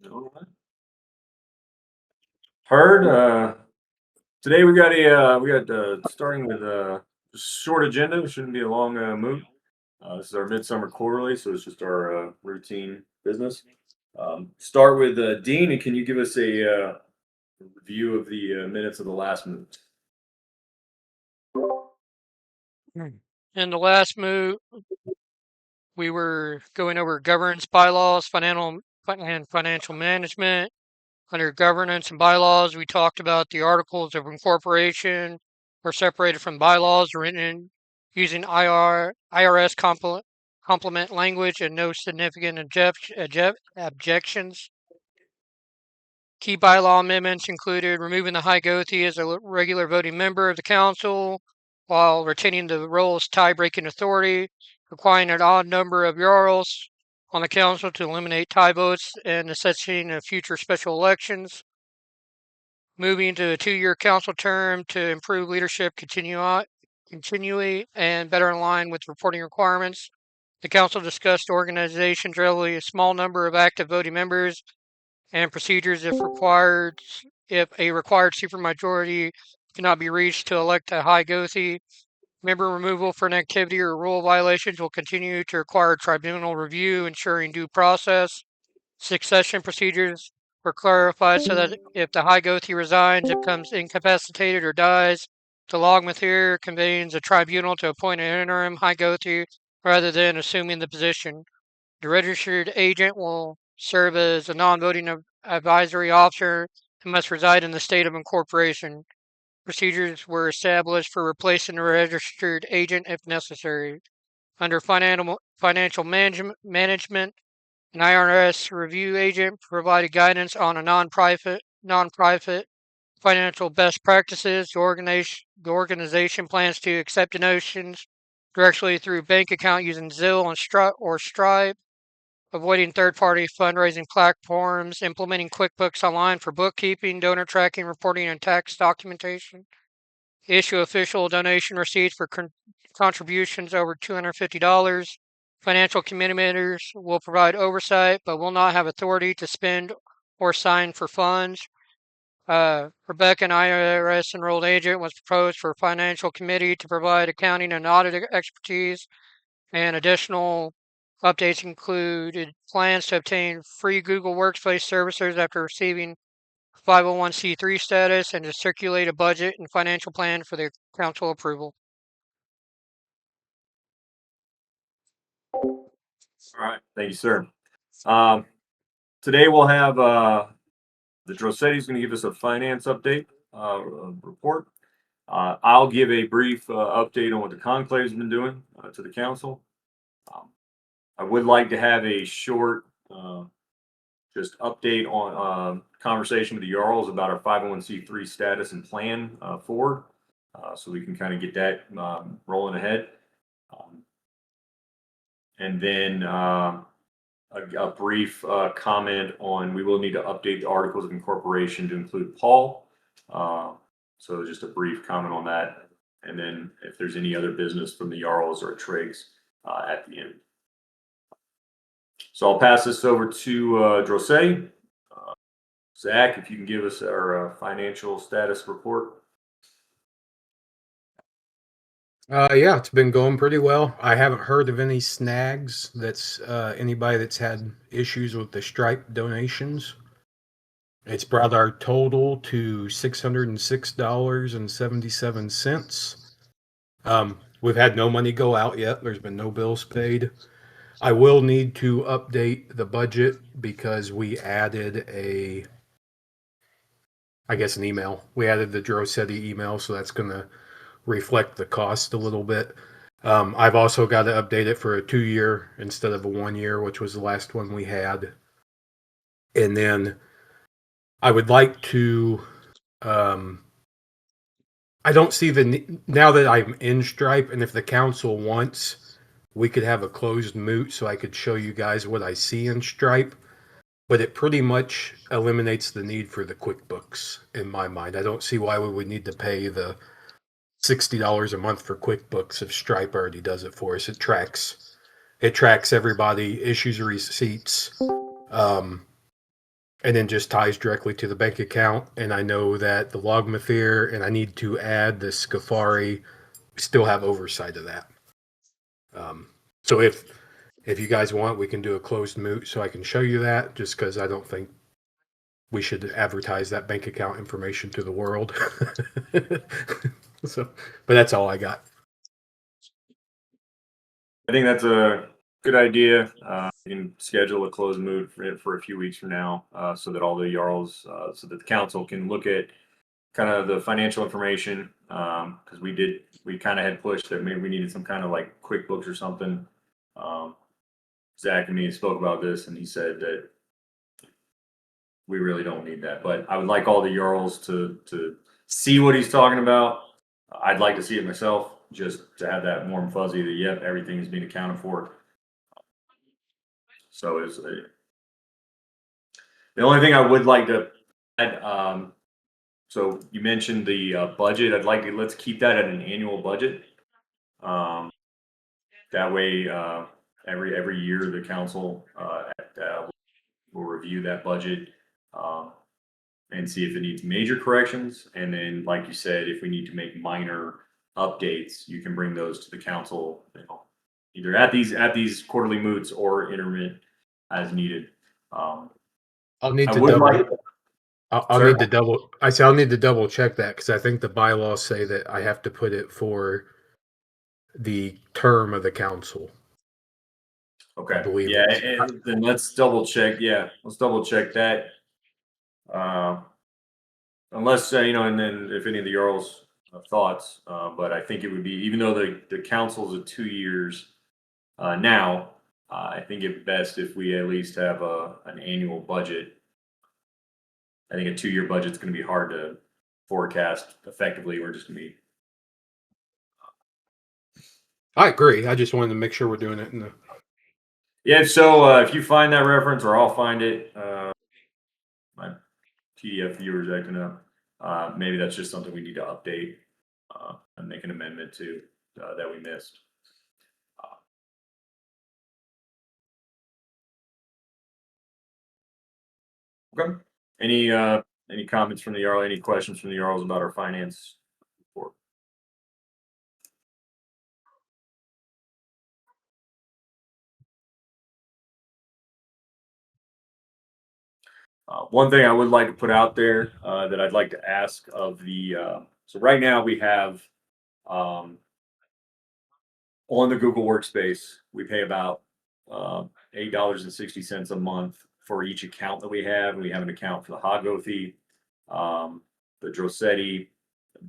All right. Heard. Today we got starting with short agenda. It shouldn't be a long moot. This is our Midsummer quarterly, so it's just our routine business. Start with Dean, and can you give us a review of the minutes of the last moot? In the last move, we were going over governance bylaws, financial management. Under governance and bylaws, we talked about the articles of incorporation were separated from bylaws written using IRS complement language and no significant objections. Key bylaw amendments included removing the High Gothi as a regular voting member of the council while retaining the role as tie-breaking authority, requiring an odd number of jarls on the council to eliminate tie votes and necessitating a future special elections, moving to a 2-year council term to improve leadership continually and better align with reporting requirements. The council discussed organizations relatively a small number of active voting members and procedures if a required supermajority cannot be reached to elect a high Gothi. Member removal for an activity or rule violations will continue to require tribunal review, ensuring due process. Succession procedures were clarified so that if the high Gothi resigns, becomes incapacitated, or dies, the logmathir convenes a tribunal to appoint an interim high Gothi rather than assuming the position. The registered agent will serve as a non-voting advisory officer and must reside in the state of incorporation. Procedures were established for replacing the registered agent if necessary. Under financial management, an IRS review agent provided guidance on a non-profit financial best practices. The organization plans to accept donations directly through bank account using Zelle or Stripe, avoiding third-party fundraising platforms, implementing QuickBooks Online for bookkeeping, donor tracking, reporting, and tax documentation, issue official donation receipts for contributions over $250. Financial committees will provide oversight but will not have authority to spend or sign for funds. Rebecca, an IRS enrolled agent, was proposed for a financial committee to provide accounting and audit expertise, and additional updates included plans to obtain free Google Workspace services after receiving 501c3 status and to circulate a budget and financial plan for the council approval. All right, thank you, sir. Today we'll have the Drossetti's going to give us a finance update report. I'll give a brief update on what the conclave's been doing to the council. I would like to have a short just update on conversation with the Jarls about our 501c3 status and plan forward, so we can kind of get that rolling ahead. And then a brief comment on we will need to update the articles of incorporation to include Paul. So just a brief comment on that. And then if there's any other business from the Jarls or Triggs at the end. So I'll pass this over to Drossetti. Zach, if you can give us our financial status report. Yeah, it's been going pretty well. I haven't heard of any snags. That's anybody that's had issues with the Stripe donations. It's brought our total to $606.77. We've had no money go out yet. There's been no bills paid. I will need to update the budget because we added an email. We added the Drossetti email, so that's going to reflect the cost a little bit. I've also got to update it for a 2-year instead of a 1-year, which was the last one we had. And then I would like to, I don't see now that I'm in Stripe, and if the council wants, we could have a closed moot so I could show you guys what I see in Stripe. But it pretty much eliminates the need for the QuickBooks in my mind. I don't see why we would need to pay the $60 a month for QuickBooks if Stripe already does it for us. It tracks everybody, issues receipts. and then just ties directly to the bank account. And I know that the Logmathere, and I need to add the Scafari, still have oversight of that. So if you guys want, we can do a closed Moot so I can show you that, just because I don't think we should advertise that bank account information to the world. So, but that's all I got. I think that's a good idea. You can schedule a closed mood for a few weeks from now, so that all the Jarls, so that the council can look at kind of the financial information. Because we kind of had pushed that maybe we needed some kind of like QuickBooks or something. Zach and me spoke about this, and he said that we really don't need that. But I would like all the Jarls to see what he's talking about. I'd like to see it myself, just to have that warm fuzzy that, yep, everything is being accounted for. So the only thing I would like to add, so you mentioned the budget. I'd like to, let's keep that at an annual budget. That way, every year the council will review that budget and see if it needs major corrections. And then, like you said, if we need to make minor updates, you can bring those to the council, either at these quarterly moots or intermittent as needed. I'll need I to would double. like. I'll need to double. I say I'll need to double check that, because I think the bylaws say that I have to put it for the term of the council. Okay. I believe. Yeah, and then let's double check. Yeah, let's double check that. Unless and then if any of the Earls have thoughts, but I think it would be, even though the council's at 2 years now, I think it's best if we at least have an annual budget. I think a 2-year budget's going to be hard to forecast effectively. We're just going to be. I agree. I just wanted to make sure we're doing it in the. Yeah. So if you find that reference, or I'll find it, my PDF viewers acting up. Maybe that's just something we need to update and make an amendment to that we missed. Okay. Any comments from the Jarl? Any questions from the Jarls about our finance report? One thing I would like to put out there that I'd like to ask of the so right now we have on the Google Workspace, we pay about $8.60 a month for each account that we have. We have an account for the Hagothi, the Drosetti,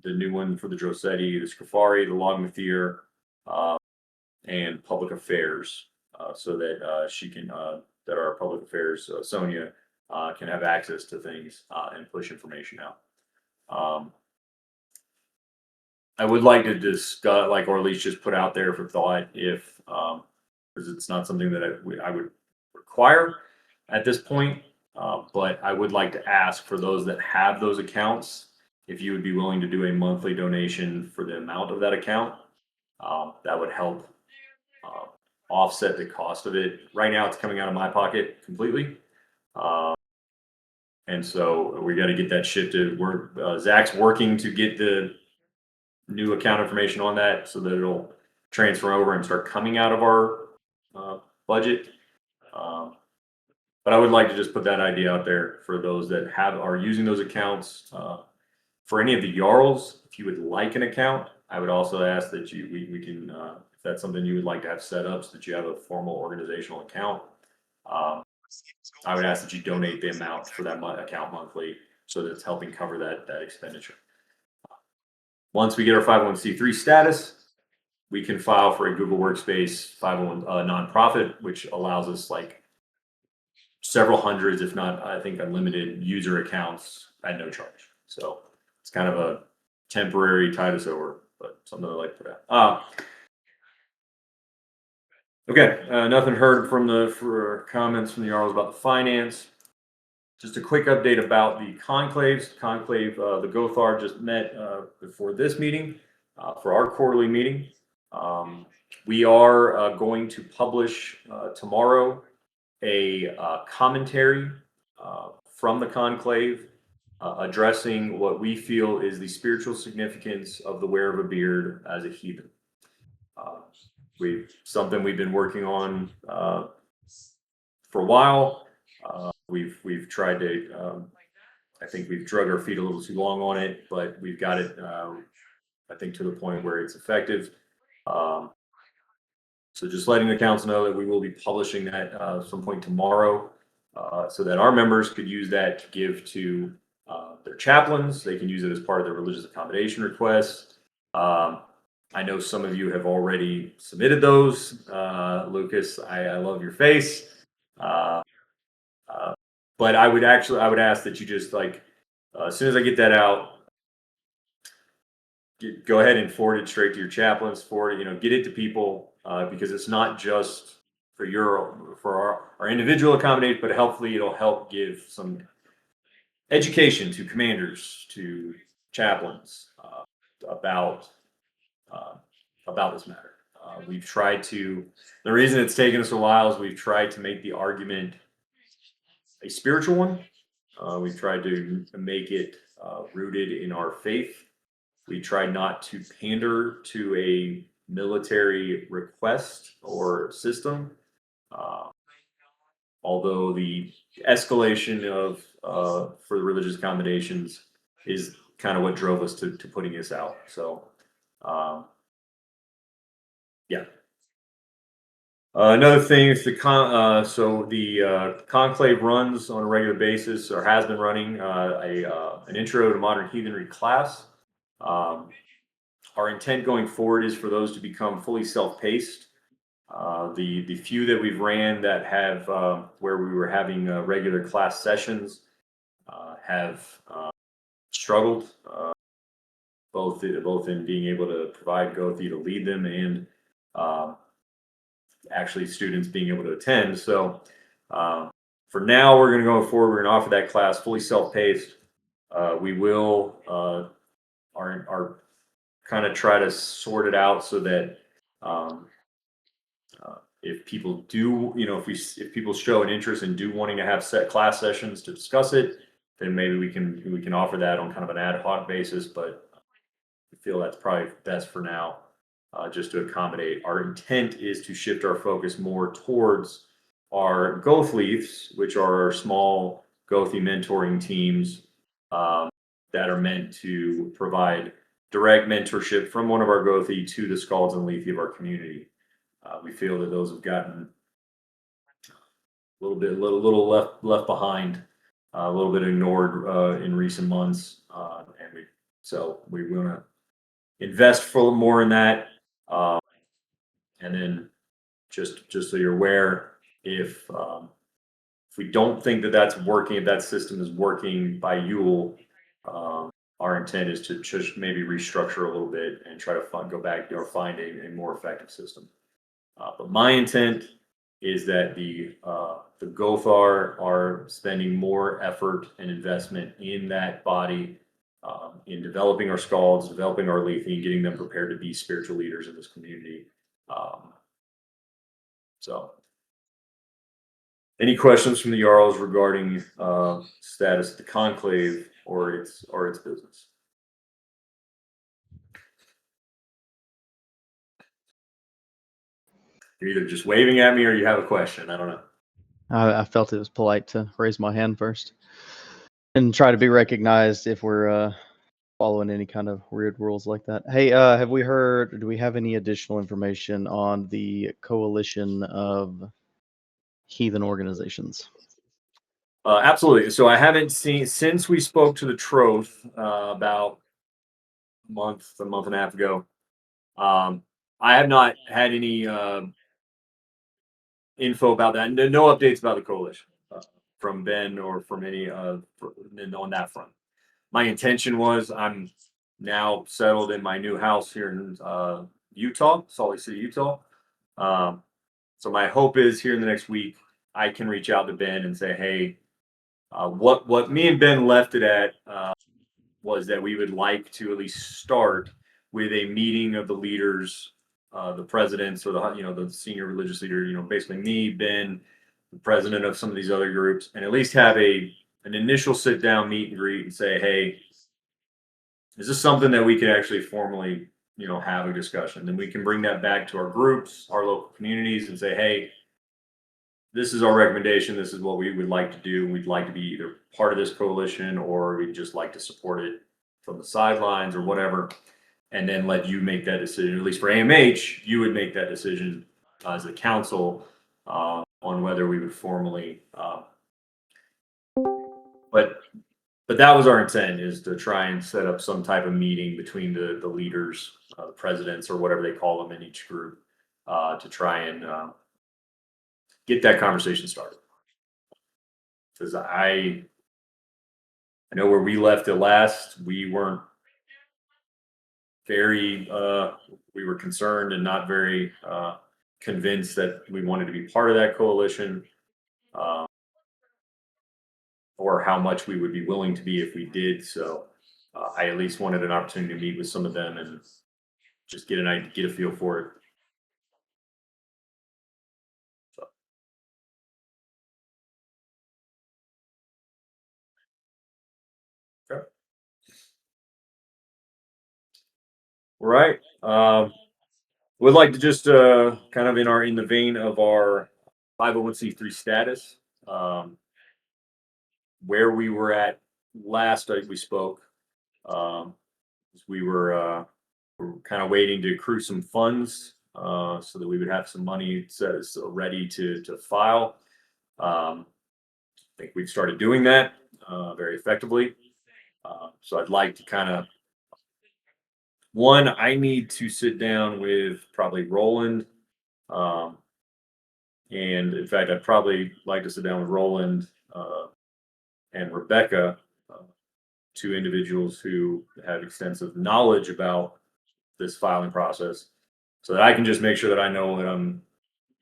the new one for the Drosetti, the Scafari, the Logmathere, and Public Affairs, so that she can that our Public Affairs Sonia can have access to things and push information out. I would like to discuss, or at least just put out there for thought, if because it's not something that I would require at this point, but I would like to ask for those that have those accounts, if you would be willing to do a monthly donation for the amount of that account. That would help offset the cost of it. Right now, it's coming out of my pocket completely. And so we got to get that shifted. Zach's working to get the new account information on that so that it'll transfer over and start coming out of our budget. But I would like to just put that idea out there for those that are using those accounts. For any of the Jarls, if you would like an account, I would also ask that we can, if that's something you would like to have set up so that you have a formal organizational account. I would ask that you donate the amount for that account monthly, so that it's helping cover that expenditure. Once we get our 501c3 status, we can file for a Google Workspace 501 nonprofit, which allows us several hundreds, if not, I think, unlimited user accounts at no charge. So it's kind of a temporary tide us over, but something I like to put out. Okay, nothing heard for comments from the Jarls about the finance. Just a quick update about the conclaves. The Gothar just met before this meeting for our quarterly meeting. We are going to publish tomorrow a commentary from the conclave, addressing what we feel is the spiritual significance of the wear of a beard as a heathen. Something we've been working on for a while. We've tried to. I think we've drug our feet a little too long on it, but we've got it. I think to the point where it's effective. So just letting the council know that we will be publishing that at some point tomorrow, so that our members could use that to give to their chaplains. They can use it as part of their religious accommodation request. I know some of you have already submitted those. Lucas, I love your face. But I would ask that you just as soon as I get that out, go ahead and forward it straight to your chaplains. Get it to people, because it's not just for our individual accommodation, but hopefully it'll help give some education to commanders, to chaplains, about this matter. The reason it's taken us a while is we've tried to make the argument a spiritual one. We've tried to make it rooted in our faith. We tried not to pander to a military request or system. Although the escalation of for the religious accommodations is kind of what drove us to putting this out. So, yeah. Another thing is the conclave runs on a regular basis, or has been running an intro to modern heathenry class. Our intent going forward is for those to become fully self-paced. The few that we've ran that have where we were having regular class sessions have struggled, both in being able to provide Gothi to lead them, and actually students being able to attend. So for now, we're going to go forward. We're going to offer that class fully self-paced. We will our kind of try to sort it out so that if people do, if people show an interest in wanting to have set class sessions to discuss it, then maybe we can offer that on kind of an ad hoc basis. But I feel that's probably best for now, just to accommodate. Our intent is to shift our focus more towards our Goth Leafs, which are our small Gothi mentoring teams that are meant to provide direct mentorship from one of our Gothi to the Scalds and Lethe of our community. We feel that those have gotten a little left behind, a little bit ignored in recent months, and we want to invest more in that. And then just so you're aware, if we don't think that that's working, if that system is working by Yule, our intent is to just maybe restructure a little bit and try to go back or find a more effective system. But my intent is that the Gothar are spending more effort and investment in that body, in developing our Scalds, developing our Lethe, and getting them prepared to be spiritual leaders in this community. So, any questions from the Jarls regarding status of the conclave or its business? You're either just waving at me or you have a question. I don't know. I felt it was polite to raise my hand first and try to be recognized if we're following any kind of weird rules like that. Hey, do we have any additional information on the coalition of heathen organizations? Absolutely. So I haven't seen, since we spoke to the Troth about a month and a half ago. I have not had any info about that. No updates about the coalition from Ben or from any on that front. My intention was, I'm now settled in my new house here in Utah, Salt Lake City, Utah. So my hope is here in the next week, I can reach out to Ben and say, hey, what me and Ben left it at was that we would like to at least start with a meeting of the leaders, the presidents, or the senior religious leader, basically me, Ben, the president of some of these other groups, and at least have a an initial sit down, meet and greet, and say, hey, is this something that we could actually formally, have a discussion? Then we can bring that back to our groups, our local communities, and say, hey, this is our recommendation. This is what we would like to do. We'd like to be either part of this coalition or we'd just like to support it from the sidelines or whatever. And then let you make that decision. At least for AMH, you would make that decision as a council on whether we would formally. But that was our intent, is to try and set up some type of meeting between the leaders, the presidents, or whatever they call them in each group, to try and get that conversation started. Because I know where we left it last, we weren't very, we were concerned and not very convinced that we wanted to be part of that coalition, or how much we would be willing to be if we did. So I at least wanted an opportunity to meet with some of them and just get a feel for it. So. Okay. All right. We'd like to just kind of in the vein of our 501c3 status, where we were at last we spoke. We were kind of waiting to accrue some funds so that we would have some money ready to file. I think we've started doing that very effectively. So I'd like to kind of, I need to sit down with probably Roland. And in fact, I'd probably like to sit down with Roland and Rebecca, two individuals who have extensive knowledge about this filing process, so that I can just make sure that I know that I'm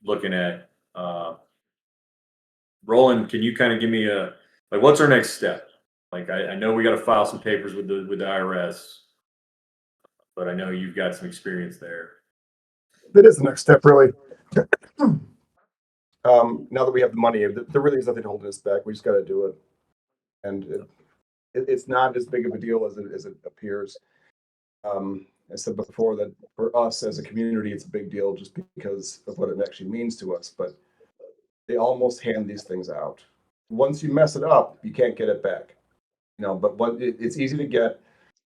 looking at. Roland, can you kind of give me what's our next step? Like, I know we got to file some papers with the IRS, but I know you've got some experience there. That is the next step, really. Now that we have the money, there really is nothing holding us back. We just got to do it, and it's not as big of a deal as it appears. I said before that for us as a community, it's a big deal just because of what it actually means to us. But they almost hand these things out. Once you mess it up, you can't get it back. But it's easy to get,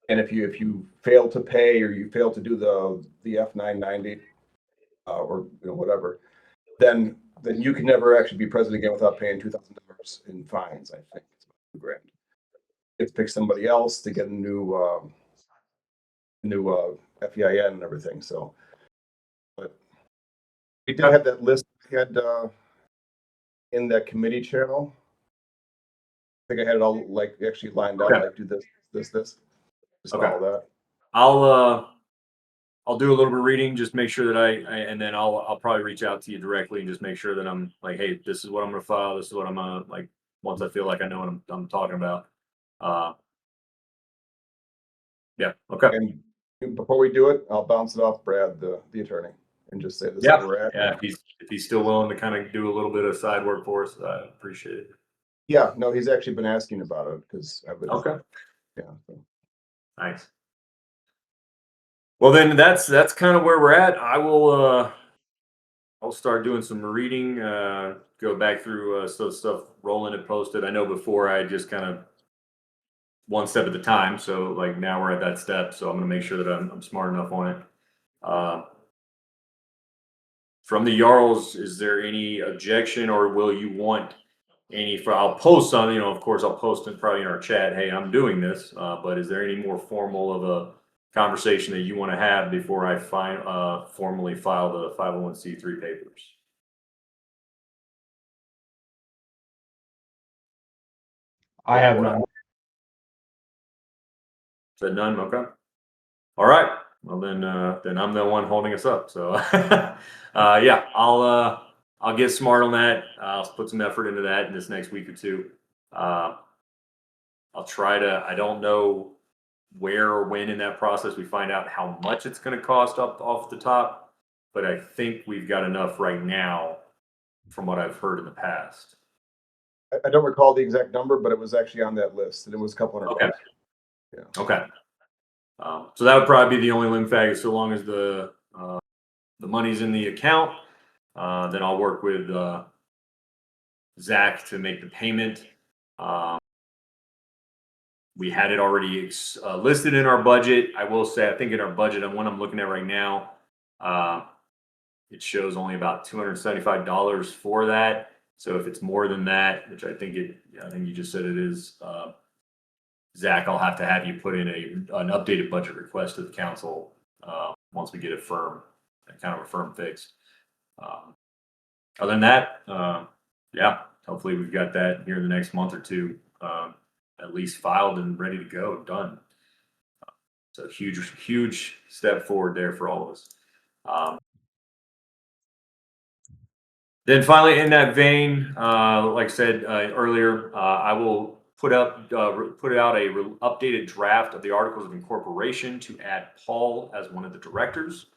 and if you fail to pay or you fail to do the F990 or whatever, then you can never actually be president again without paying $2,000 in fines. I think it's about $2,000. You have to pick somebody else to get a new FEIN and everything. So, but we did have that list we had in that committee channel. I think I had it all actually lined out. Like, do this. Just follow that. I'll do a little bit of reading, just make sure that and then I'll probably reach out to you directly and just make sure that I'm like, hey, this is what I'm going to file. This is what I'm going to, like, once I feel like I know what I'm talking about. Yeah. Okay. And before we do it, I'll bounce it off Brad, the attorney, and just say this is where we're at. Yeah. If he's still willing to kind of do a little bit of side work for us, I appreciate it. Yeah. No, he's actually been asking about it because I've been. Okay. Yeah. So. Nice. Well, then that's kind of where we're at. I'll start doing some reading, go back through stuff Roland had posted. I know before I just kind of one step at a time. So like now we're at that step. So I'm going to make sure that I'm smart enough on it. From the Jarls, is there any objection or will you want any, I'll post some, of course I'll post it probably in our chat. Hey, I'm doing this. But is there any more formal of a conversation that you want to have before I formally file the 501c3 papers? I have none. Said none. Okay. All right. Well, then I'm the one holding us up. So yeah, I'll get smart on that. I'll put some effort into that in this next week or two. I'll try to. I don't know where or when in that process we find out how much it's going to cost off the top, but I think we've got enough right now from what I've heard in the past. I don't recall the exact number, but it was actually on that list, and it was a couple hundred Okay. bucks. Yeah. Okay. So that would probably be the only limb fag, so long as the money's in the account, then I'll work with Zach to make the payment. We had it already listed in our budget. I will say, I think in our budget, and one I'm looking at right now, it shows only about $275 for that. So if it's more than that, which I think you just said it is, Zach, I'll have to have you put in an updated budget request to the council once we get it firm, kind of a firm fix. Other than that, yeah, hopefully we've got that here in the next month or two, at least filed and ready to go, done. So huge step forward there for all of us. Then finally, in that vein, like I said earlier, I will put out a updated draft of the Articles of Incorporation to add Paul as one of the directors.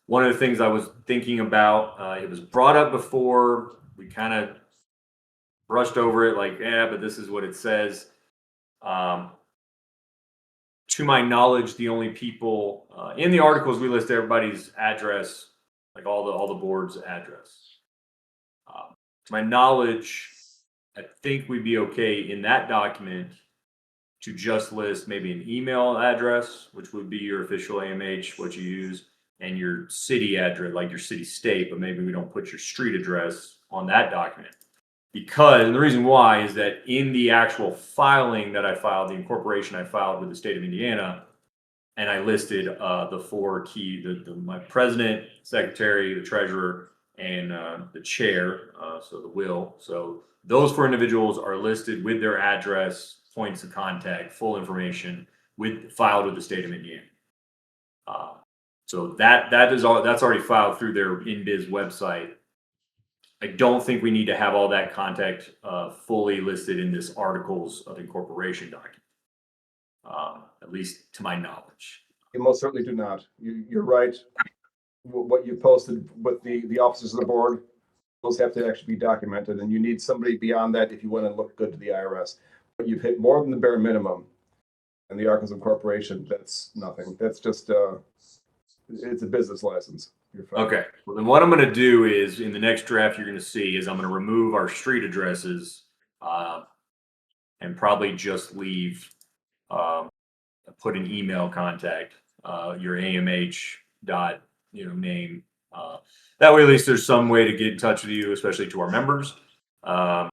One of the things I was thinking about, it was brought up before, we kind of brushed over it like, yeah, but this is what it says. To my knowledge, the only people in the articles, we list everybody's address, like all the board's address. To my knowledge, I think we'd be okay in that document to just list maybe an email address, which would be your official AMH, what you use, and your city address, like your city state, but maybe we don't put your street address on that document. Because, and the reason why is that in the actual filing that I filed, the incorporation I filed with the state of Indiana, and I listed the four key, my president, secretary, the treasurer, and the chair, so the will. So those four individuals are listed with their address, points of contact, full information, filed with the state of Indiana. So that's already filed through their InBiz website. I don't think we need to have all that contact fully listed in this Articles of Incorporation document, at least to my knowledge. You most certainly do not. You're right. What you posted with the officers of the board, those have to actually be documented, and you need somebody beyond that if you want to look good to the IRS. But you've hit more than the bare minimum. And the Articles of Incorporation, that's nothing. That's just it's a business license. You're fine. Okay. Well, then what I'm going to do is in the next draft you're going to see is I'm going to remove our street addresses and probably just leave put an email contact, your AMH dot name. That way at least there's some way to get in touch with you, especially to our members. And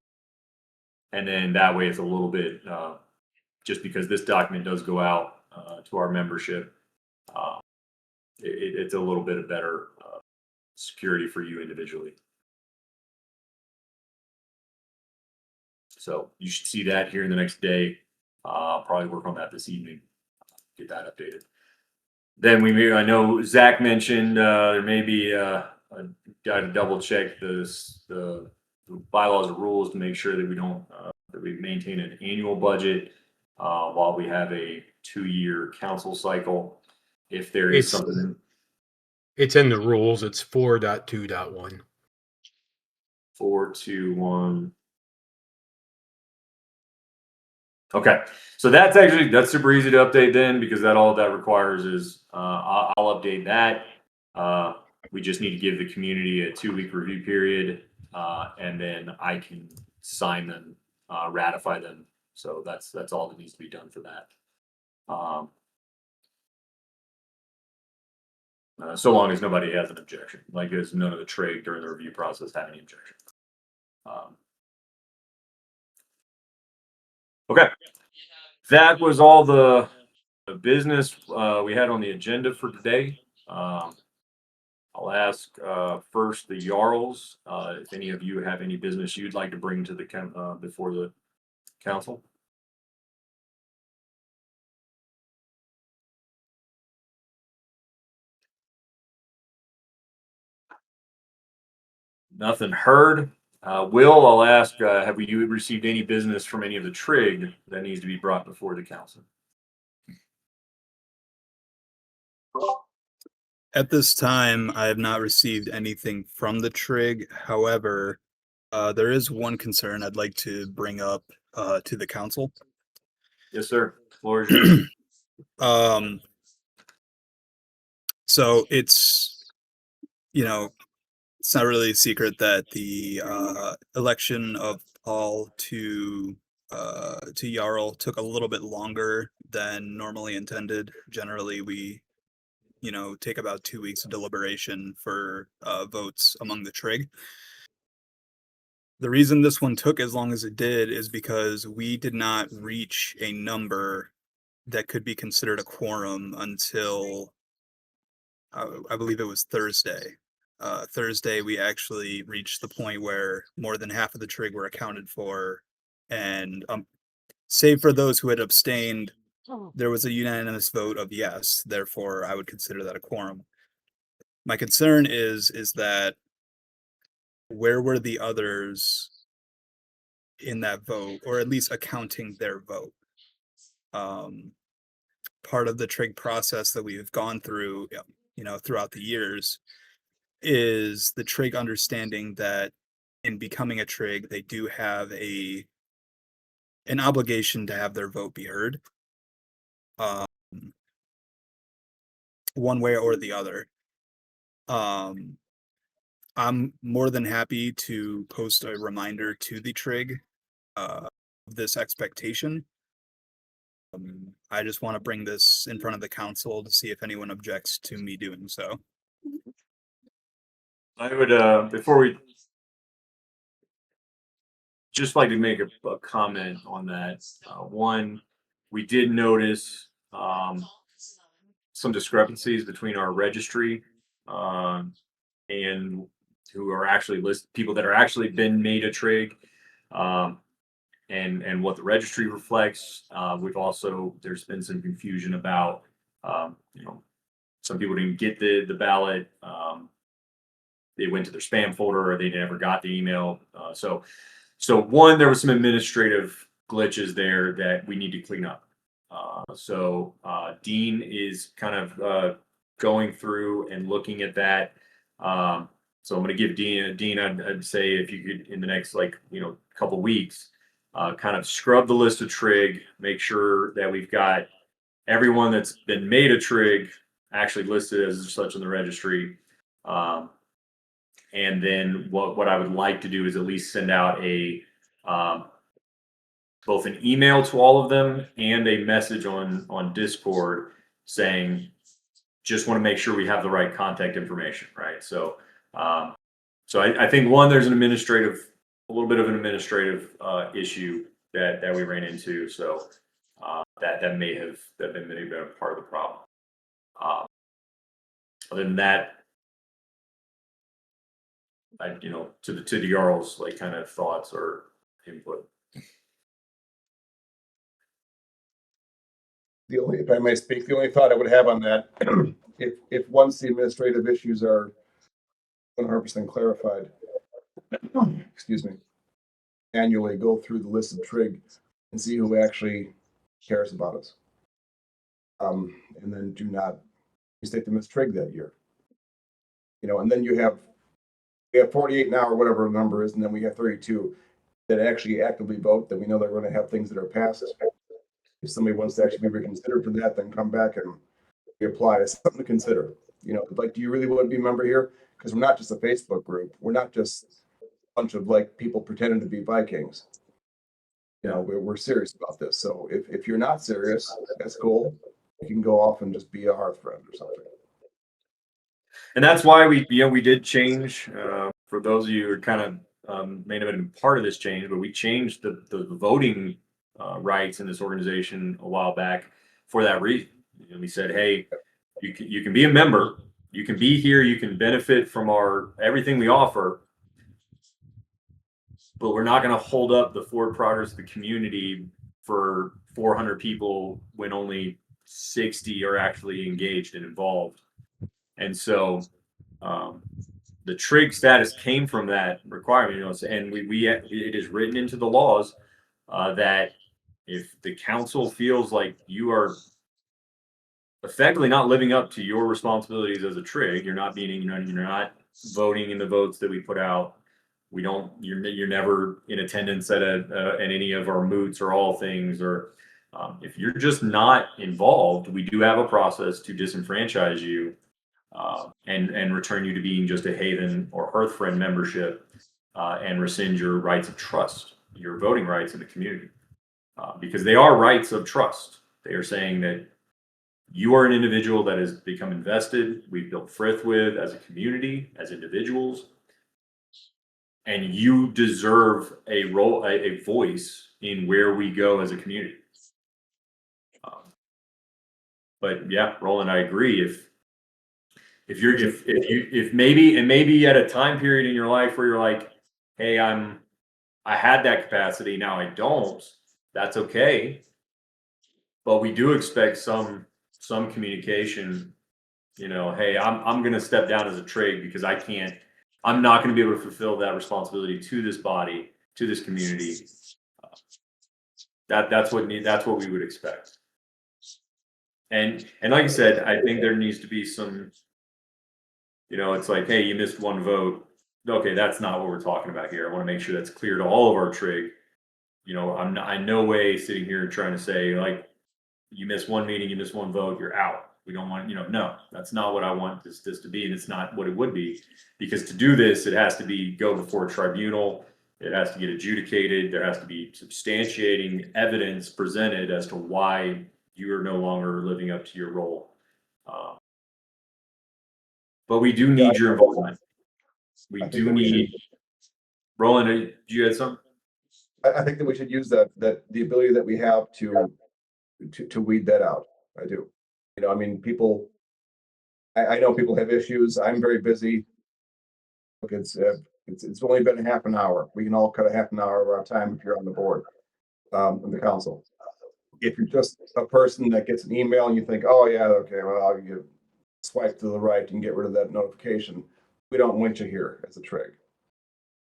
then that way it's a little bit just because this document does go out to our membership. It's a little bit of better security for you individually. So you should see that here in the next day. I'll probably work on that this evening, get that updated. Then I know Zach mentioned there may be got to double check the bylaws and rules to make sure that we don't that we maintain an annual budget while we have a 2-year council cycle. If there is something. It's in the rules. It's 4.2.1. 4.2.1. Okay, so that's super easy to update then, because all that requires is I'll update that. We just need to give the community a 2-week review period, and then I can sign them, ratify them. So that's all that needs to be done for that. So long as nobody has an objection, like there's none of the trade during the review process have any objection. Okay, that was all the business we had on the agenda for today. I'll ask first the Jarls if any of you have any business you'd like to bring to the before the council. Nothing heard. Will, I'll ask, have you received any business from any of the trig that needs to be brought before the council? At this time, I have not received anything from the trig. However, There is one concern I'd like to bring up to the council. Yes, sir. Floor is yours. So it's, it's not really a secret that the election of Paul to Jarl took a little bit longer than normally intended. Generally, we take about 2 weeks of deliberation for votes among the trig. The reason this one took as long as it did is because we did not reach a number that could be considered a quorum until I believe it was Thursday. Thursday, we actually reached the point where more than half of the trig were accounted for, and save for those who had abstained, there was a unanimous vote of yes. Therefore, I would consider that a quorum. My concern is that where were the others in that vote, or at least accounting their vote? Part of the trig process that we've gone through, throughout the years is the trig understanding that in becoming a trig, they do have an obligation to have their vote be heard, one way or the other. I'm more than happy to post a reminder to the trig of this expectation. I just want to bring this in front of the council to see if anyone objects to me doing so. I would, before we just like to make a comment on that. One, we did notice some discrepancies between our registry and who are actually people that are actually been made a trig, and what the registry reflects. There's been some confusion about some people didn't get the ballot. They went to their spam folder or they never got the email. So one, there was some administrative glitches there that we need to clean up. Dean is kind of going through and looking at that. So I'm going to give Dean, I'd say if you could in the next couple weeks, kind of scrub the list of trig, make sure that we've got everyone that's been made a trig actually listed as such in the registry. And then what I would like to do is at least send out both an email to all of them and a message on Discord saying, just want to make sure we have the right contact information, right? So I think there's a little bit of an administrative issue that we ran into. So that may have been a part of the problem. Other than that, to the Jarl's kind of thoughts or input. If I may speak, the only thought I would have on that, if once the administrative issues are 100% clarified, excuse me, annually go through the list of trig and see who actually cares about us. And then do not mistake them as trig that year. And then we have 48 now or whatever the number is, and then we have 32 that actually actively vote, that we know they're going to have things that are passed. If somebody wants to actually be reconsidered for that, then come back and reapply. It's something to consider. Do you really want to be a member here? Because we're not just a Facebook group. We're not just a bunch of people pretending to be Vikings. We're serious about this. So if you're not serious, that's cool. You can go off and just be a hearth friend or something. And that's why we did change. For those of you who are kind of may not have been part of this change, but we changed the voting rights in this organization a while back for that reason. We said, hey, you can be a member, you can be here, you can benefit from everything we offer, but we're not going to hold up the forward progress of the community for 400 people when only 60 are actually engaged and involved. And so the trig status came from that requirement, and it is written into the laws that if the council feels like you are effectively not living up to your responsibilities as a trig, you're not voting in the votes that we put out, You're never in attendance at any of our moots or all things, or if you're just not involved, we do have a process to disenfranchise you and return you to being just a Haven or Hearth Friend membership and rescind your rights of trust, your voting rights in the community, because they are rights of trust. They are saying that you are an individual that has become invested. We've built Frith with as a community, as individuals. And you deserve a voice in where we go as a community. But yeah, Roland, I agree. If maybe at a time period in your life where you're like, hey, I had that capacity, now I don't, that's okay. But we do expect some communication, hey, I'm gonna step down as a trig because I'm not going to be able to fulfill that responsibility to this body, to this community. That's what we would expect. And like I said, I think there needs to be some, it's like, hey, you missed one vote. Okay, that's not what we're talking about here. I want to make sure that's clear to all of our trig. I'm no way sitting here trying to say like, you miss one meeting, you miss one vote, you're out. We don't want, no, that's not what I want this to be. And it's not what it would be, because to do this, it has to go before a tribunal. It has to get adjudicated. There has to be substantiating evidence presented as to why you are no longer living up to your role. But we do need your involvement. We do need, Roland, do you have something? I think that we should use that the ability that we have to weed that out. I do. I mean, I know people have issues. I'm very busy. Look, it's only been a half an hour. We can all cut a half an hour of our time if you're on the board, in the council. If you're just a person that gets an email and you think, oh yeah, okay, well, I'll swipe to the right and get rid of that notification. We don't want you here as a trig.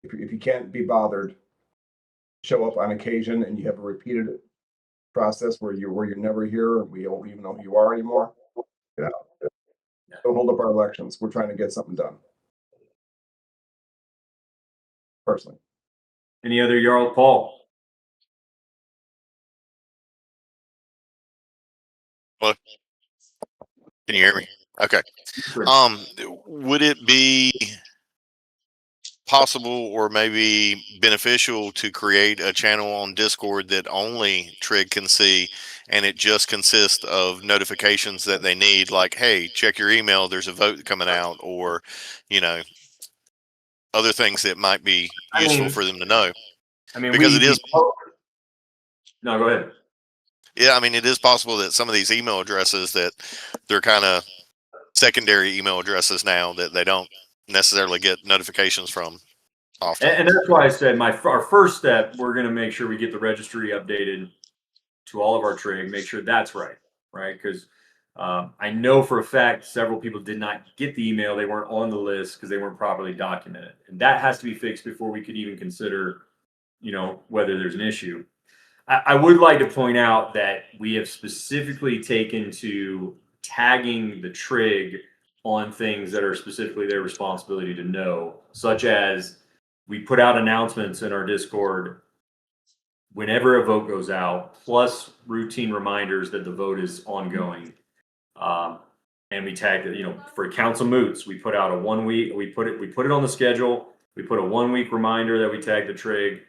If you can't be bothered, show up on occasion and you have a repeated process where you're never here and we don't even know who you are anymore. Get out. Don't hold up our elections. We're trying to get something done. Personally. Any other Jarl? Paul? Hello? Can you hear me? Okay. Would it be possible or maybe beneficial to create a channel on Discord that only Trig can see, and it just consists of notifications that they need, like, hey, check your email, there's a vote coming out, or other things that might be useful for them to know? I mean, because it is. No, go ahead. Yeah, I mean, it is possible that some of these email addresses, that they're kind of secondary email addresses now, that they don't necessarily get notifications from often. And that's why I said our first step, we're going to make sure we get the registry updated to all of our trig, make sure that's right? Because I know for a fact several people did not get the email. They weren't on the list because they weren't properly documented. And that has to be fixed before we could even consider, whether there's an issue. I would like to point out that we have specifically taken to tagging the trig on things that are specifically their responsibility to know, such as we put out announcements in our Discord whenever a vote goes out, plus routine reminders that the vote is ongoing. And we tag it, for council moots, we put out a 1 week, we put it on the schedule. We put a 1 week reminder that we tag the trig,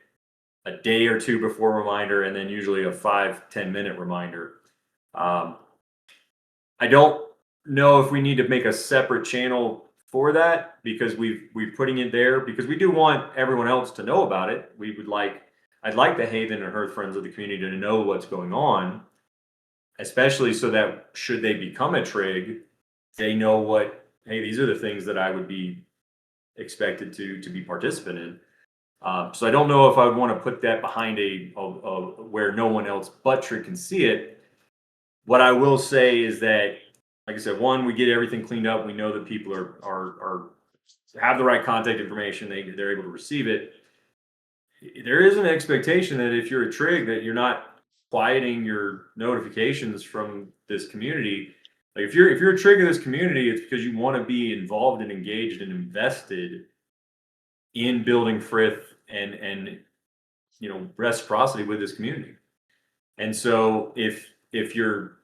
a day or two before reminder, and then usually a 5-10 minute reminder. I don't know if we need to make a separate channel for that, because we're putting it there because we do want everyone else to know about it. I'd like the Haven and Hearth friends of the community to know what's going on, especially so that should they become a trig, they know hey, these are the things that I would be expected to be participant in. So I don't know if I would want to put that behind where no one else but trig can see it. What I will say is that, like I said, one, we get everything cleaned up. We know that people have the right contact information. They're able to receive it. There is an expectation that if you're a trig, that you're not quieting your notifications from this community. Like if you're a trig of this community, it's because you want to be involved and engaged and invested in building frith and reciprocity with this community. And so if you're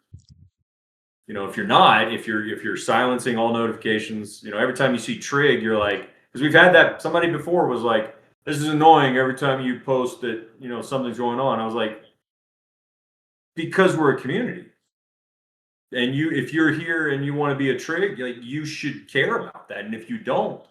if you're silencing all notifications, every time you see trig, you're like, because we've had that, somebody before was like, this is annoying every time you post that something's going on. I was like, because we're a community, and if you're here and you want to be a trig, like, you should care about that. And if you don't,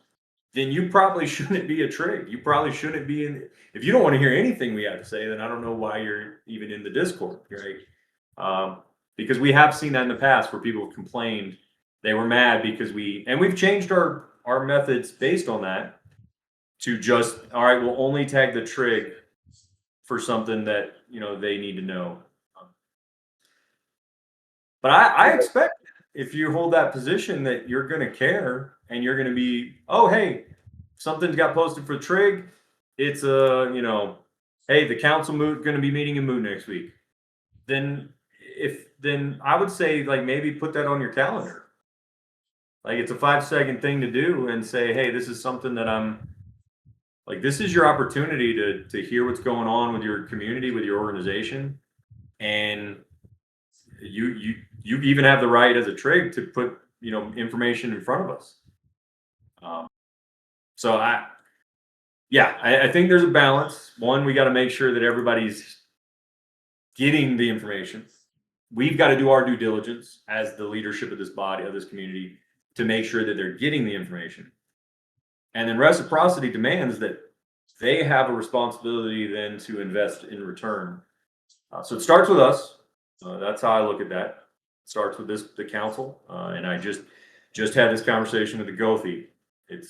then you probably shouldn't be a trig. You probably shouldn't be in. If you don't want to hear anything we have to say, then I don't know why you're even in the Discord, right? Because we have seen that in the past where people have complained. They were mad because we've changed our methods based on that to just, all right, we'll only tag the trig for something that they need to know. But I expect if you hold that position that you're going to care and you're going to be, oh, hey, something's got posted for trig. It's hey, the council Moot going to be meeting in Moot next week. Then I would say, like, maybe put that on your calendar. Like, it's a 5-second thing to do and say, hey, this is something that this is your opportunity to hear what's going on with your community, with your organization. And you even have the right as a trig to put, information in front of us. So I think there's a balance. One, we got to make sure that everybody's getting the information. We've got to do our due diligence as the leadership of this body, of this community, to make sure that they're getting the information. And then reciprocity demands that they have a responsibility then to invest in return. So it starts with us. That's how I look at that. It starts with the council. And I just had this conversation with the Gothi. It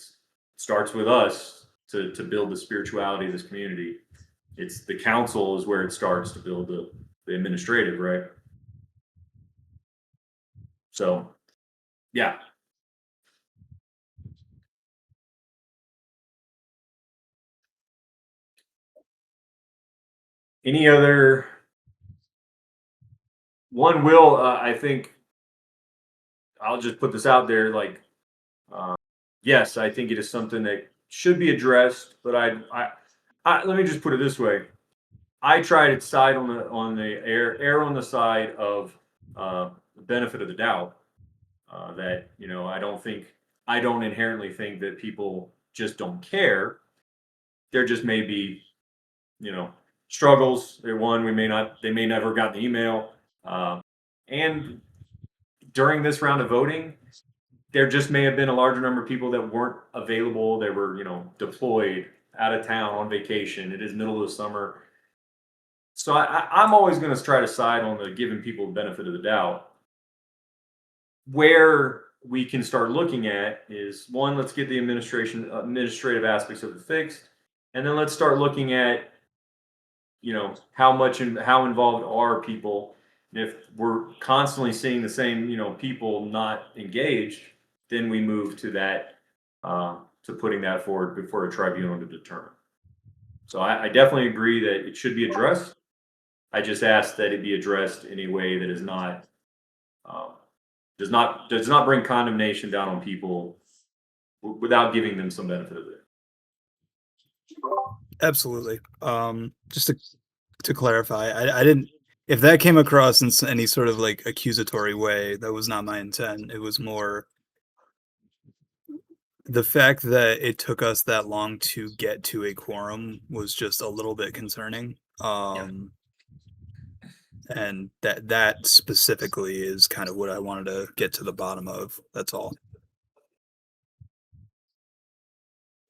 starts with us to build the spirituality of this community. It's the council is where it starts to build the administrative, right? So, yeah. Any other one? Will I think I'll just put this out there, like, yes, I think it is something that should be addressed, but I let me just put it this way. I try to side on the err on the side of the benefit of the doubt. That I don't inherently think that people just don't care. There just may be, struggles. They may never have gotten the email. And during this round of voting, there just may have been a larger number of people that weren't available. They were, deployed out of town on vacation. It is middle of the summer. So I'm always going to try to side on the giving people the benefit of the doubt. Where we can start looking at is, one, let's get the administrative aspects of it fixed. And then let's start looking at, how much and how involved are people. If we're constantly seeing the same, people not engaged, then we move to that, to putting that forward before a tribunal to determine. So I definitely agree that it should be addressed. I just ask that it be addressed in a way that is not, does not bring condemnation down on people without giving them some benefit of it. Absolutely. Just to clarify, I didn't. If that came across in any sort of like accusatory way, that was not my intent. It was more the fact that it took us that long to get to a quorum was just a little bit concerning. And that specifically is kind of what I wanted to get to the bottom of. That's all.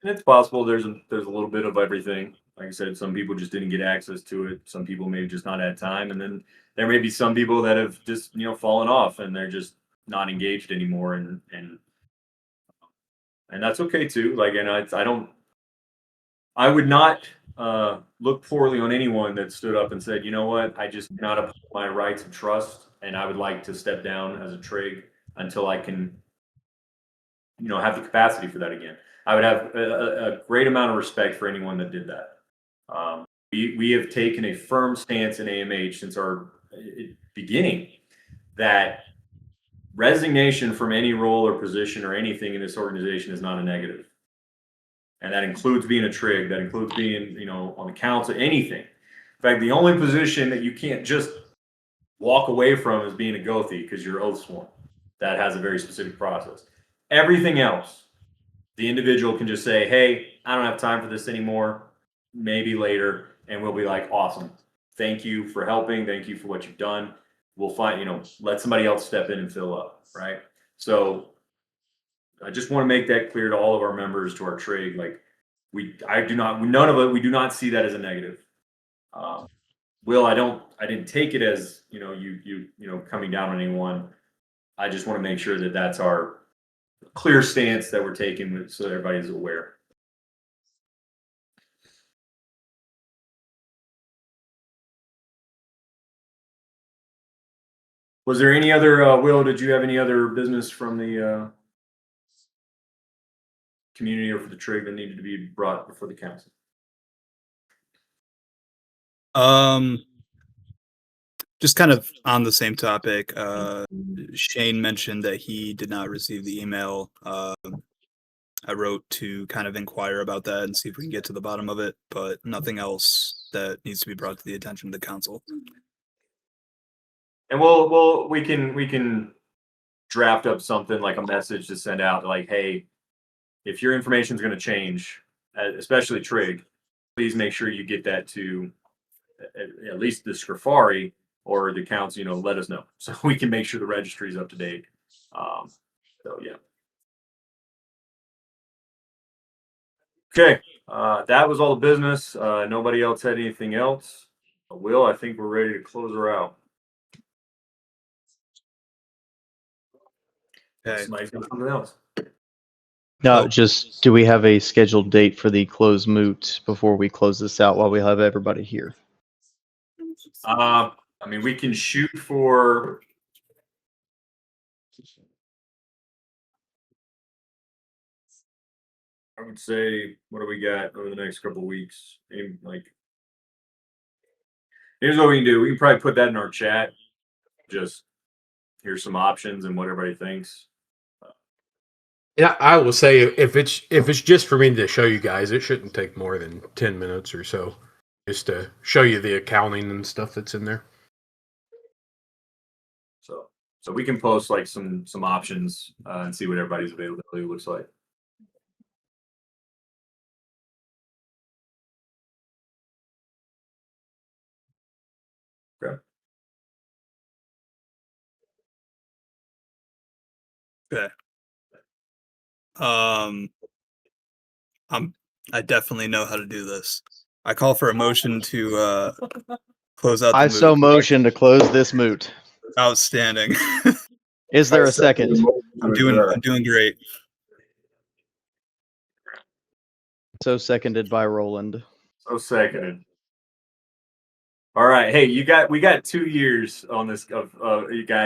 And it's possible there's a little bit of everything. Like I said, some people just didn't get access to it. Some people may have just not had time, and then there may be some people that have just fallen off and they're just not engaged anymore, and that's okay too. Like, and I would not look poorly on anyone that stood up and said, you know what, I just cannot uphold my rights of trust, and I would like to step down as a trig until I can, have the capacity for that again. I would have a great amount of respect for anyone that did that. We have taken a firm stance in AMH since our beginning that resignation from any role or position or anything in this organization is not a negative. And that includes being a trig, that includes being, on the council, anything. In fact, the only position that you can't just walk away from is being a Gothi because you're oath sworn. That has a very specific process. Everything else, the individual can just say, hey, I don't have time for this anymore, maybe later, and we'll be like, awesome. Thank you for helping. Thank you for what you've done. We'll find, let somebody else step in and fill up, right? So I just want to make that clear to all of our members, to our trig. Like, we do not see that as a negative. Will, I didn't take it as, you coming down on anyone. I just want to make sure that that's our clear stance that we're taking, so everybody's aware. Was there any other, Will, did you have any other business from the community or for the trig that needed to be brought before the council? Just kind of on the same topic, Shane mentioned that he did not receive the email. I wrote to kind of inquire about that and see if we can get to the bottom of it, but nothing else that needs to be brought to the attention of the council. And we can draft up something like a message to send out, like, hey, if your information is going to change, especially trig, please make sure you get that to at least the Scrifari or the council, let us know so we can make sure the registry is up to date. So yeah. Okay, that was all the business. Nobody else had anything else. Will, I think we're ready to close her out. Okay. Somebody's got something else. No, Oh. just do we have a scheduled date for the closed moot before we close this out while we have everybody here? I mean, we can shoot for. I would say, what do we got over the next couple of weeks? Here's what we can do. We can probably put that in our chat. Just here's some options and what everybody thinks. Yeah, I will say if it's just for me to show you guys, it shouldn't take more than 10 minutes or so, just to show you the accounting and stuff that's in there. So we can post like some options and see what everybody's availability looks like. Okay. Okay. I definitely know how to do this. I call for a motion to close out the I moot. so motion to close this moot. Outstanding. Is there a second? I'm doing great. So seconded by Roland. So seconded. All right. Hey, we got 2 years on this of you guys.